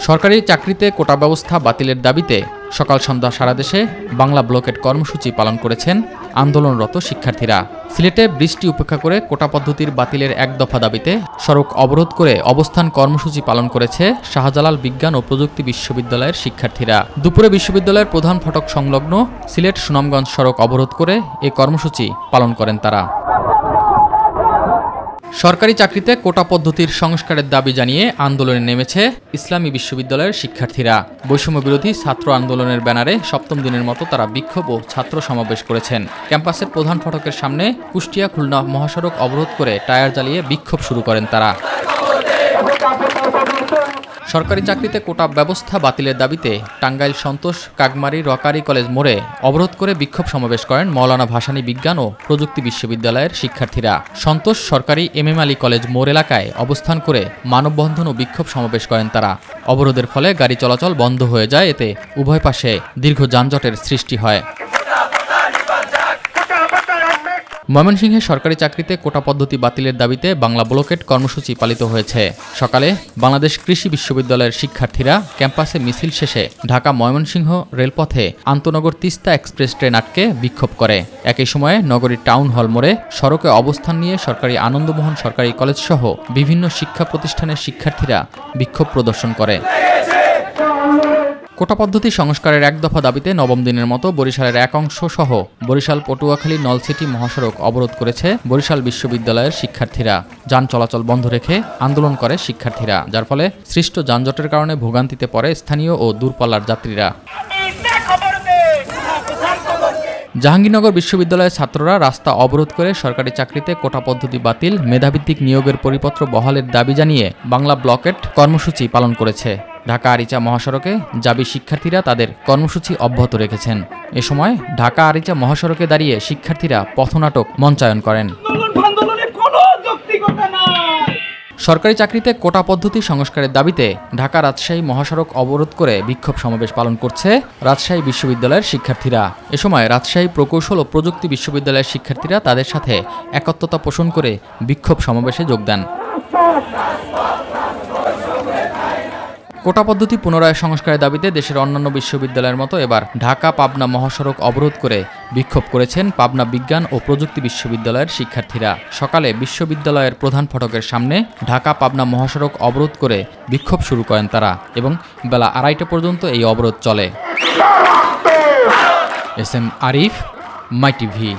সরকারি চাকরিতে কোটা ব্যবস্থা বাতিলের দাবিতে সকাল সন্ধ্যা সারা দেশে বাংলা ব্লকেট কর্মসূচি পালন করেছেন আন্দোলনরত শিক্ষার্থীরা। সিলেটে বৃষ্টি উপেক্ষা করে কোটা পদ্ধতির বাতিলের এক দফা দাবিতে সড়ক অবরোধ করে অবস্থান কর্মসূচি পালন করেছে শাহজালাল বিজ্ঞান ও প্রযুক্তি বিশ্ববিদ্যালয়ের শিক্ষার্থীরা। দুপুরে বিশ্ববিদ্যালয়ের প্রধান ফটক সংলগ্ন সিলেট সুনামগঞ্জ সড়ক অবরোধ করে এই কর্মসূচি পালন করেন তারা। সরকারি চাকরিতে কোটা পদ্ধতির সংস্কারের দাবি জানিয়ে আন্দোলনে নেমেছে ইসলামী বিশ্ববিদ্যালয়ের শিক্ষার্থীরা। বৈষম্য বিরোধী ছাত্র আন্দোলনের ব্যানারে সপ্তম দিনের মতো তারা বিক্ষোভ ও ছাত্র সমাবেশ করেছেন। ক্যাম্পাসের প্রধান ফটকের সামনে কুষ্টিয়া খুলনা মহাসড়ক অবরোধ করে টায়ার জ্বালিয়ে বিক্ষোভ শুরু করেন তারা। সরকারি চাকরিতে কোটা ব্যবস্থা বাতিলের দাবিতে টাঙ্গাইল সন্তোষ কাগমারি রকারি কলেজ মোড়ে অবরোধ করে বিক্ষোভ সমাবেশ করেন মাওলানা ভাসানী বিজ্ঞান ও প্রযুক্তি বিশ্ববিদ্যালয়ের শিক্ষার্থীরা। সন্তোষ সরকারি এমএম আলী কলেজ মোড় এলাকায় অবস্থান করে মানববন্ধন ও বিক্ষোভ সমাবেশ করেন তারা। অবরোধের ফলে গাড়ি চলাচল বন্ধ হয়ে যায়, এতে উভয় পাশে দীর্ঘ যানজটের সৃষ্টি হয়। ময়মনসিংহে সরকারি চাকরিতে কোটা পদ্ধতি বাতিলের দাবিতে বাংলা ব্লকেট কর্মসূচি পালিত হয়েছে। সকালে বাংলাদেশ কৃষি বিশ্ববিদ্যালয়ের শিক্ষার্থীরা ক্যাম্পাসে মিছিল শেষে ঢাকা ময়মনসিংহ রেলপথে আন্তনগর তিস্তা এক্সপ্রেস ট্রেন আটকে বিক্ষোভ করে। একই সময়ে নগরীর টাউন হল মোড়ে সড়কে অবস্থান নিয়ে সরকারি আনন্দমোহন সরকারি কলেজ সহ বিভিন্ন শিক্ষা প্রতিষ্ঠানের শিক্ষার্থীরা বিক্ষোভ প্রদর্শন করে। কোটা পদ্ধতি সংস্কারের এক দফা দাবিতে নবম দিনের মতো বরিশালের এক অংশ সহ বরিশাল পটুয়াখালী নলছিটি মহাসড়ক অবরোধ করেছে বরিশাল বিশ্ববিদ্যালয়ের শিক্ষার্থীরা। যান চলাচল বন্ধ রেখে আন্দোলন করে শিক্ষার্থীরা, যার ফলে সৃষ্ট যানজটের কারণে ভোগান্তিতে পড়ে স্থানীয় ও দূরপাল্লার যাত্রীরা। জাহাঙ্গীরনগর বিশ্ববিদ্যালয়ের ছাত্ররা রাস্তা অবরোধ করে সরকারি চাকরিতে কোটা পদ্ধতি বাতিল, মেধাভিত্তিক নিয়োগের পরিপত্র বহালের দাবি জানিয়ে বাংলা ব্লকেট কর্মসূচি পালন করেছে। ঢাকা আরিচা মহাসড়কে জাবি শিক্ষার্থীরা তাদের কর্মসূচি অব্যাহত রেখেছেন। এ সময় ঢাকা আরিচা মহাসড়কে দাঁড়িয়ে শিক্ষার্থীরা পথনাটক মঞ্চায়ন করেন। সরকারি চাকরিতে কোটা পদ্ধতি সংস্কারের দাবিতে ঢাকা রাজশাহী মহাসড়ক অবরোধ করে বিক্ষোভ সমাবেশ পালন করছে রাজশাহী বিশ্ববিদ্যালয়ের শিক্ষার্থীরা। এ সময় রাজশাহী প্রকৌশল ও প্রযুক্তি বিশ্ববিদ্যালয়ের শিক্ষার্থীরা তাদের সাথে একত্রতা পোষণ করে বিক্ষোভ সমাবেশে যোগ দেন। কোটা পদ্ধতি পুনরায় সংস্কারের দাবিতে দেশের অন্যান্য বিশ্ববিদ্যালয়ের মতো এবার ঢাকা পাবনা মহাসড়ক অবরোধ করে বিক্ষোভ করেছেন পাবনা বিজ্ঞান ও প্রযুক্তি বিশ্ববিদ্যালয়ের শিক্ষার্থীরা। সকালে বিশ্ববিদ্যালয়ের প্রধান ফটকের সামনে ঢাকা পাবনা মহাসড়ক অবরোধ করে বিক্ষোভ শুরু করেন তারা এবং বেলা 2:30 পর্যন্ত এই অবরোধ চলে। এস এম আরিফ, মাই টিভি।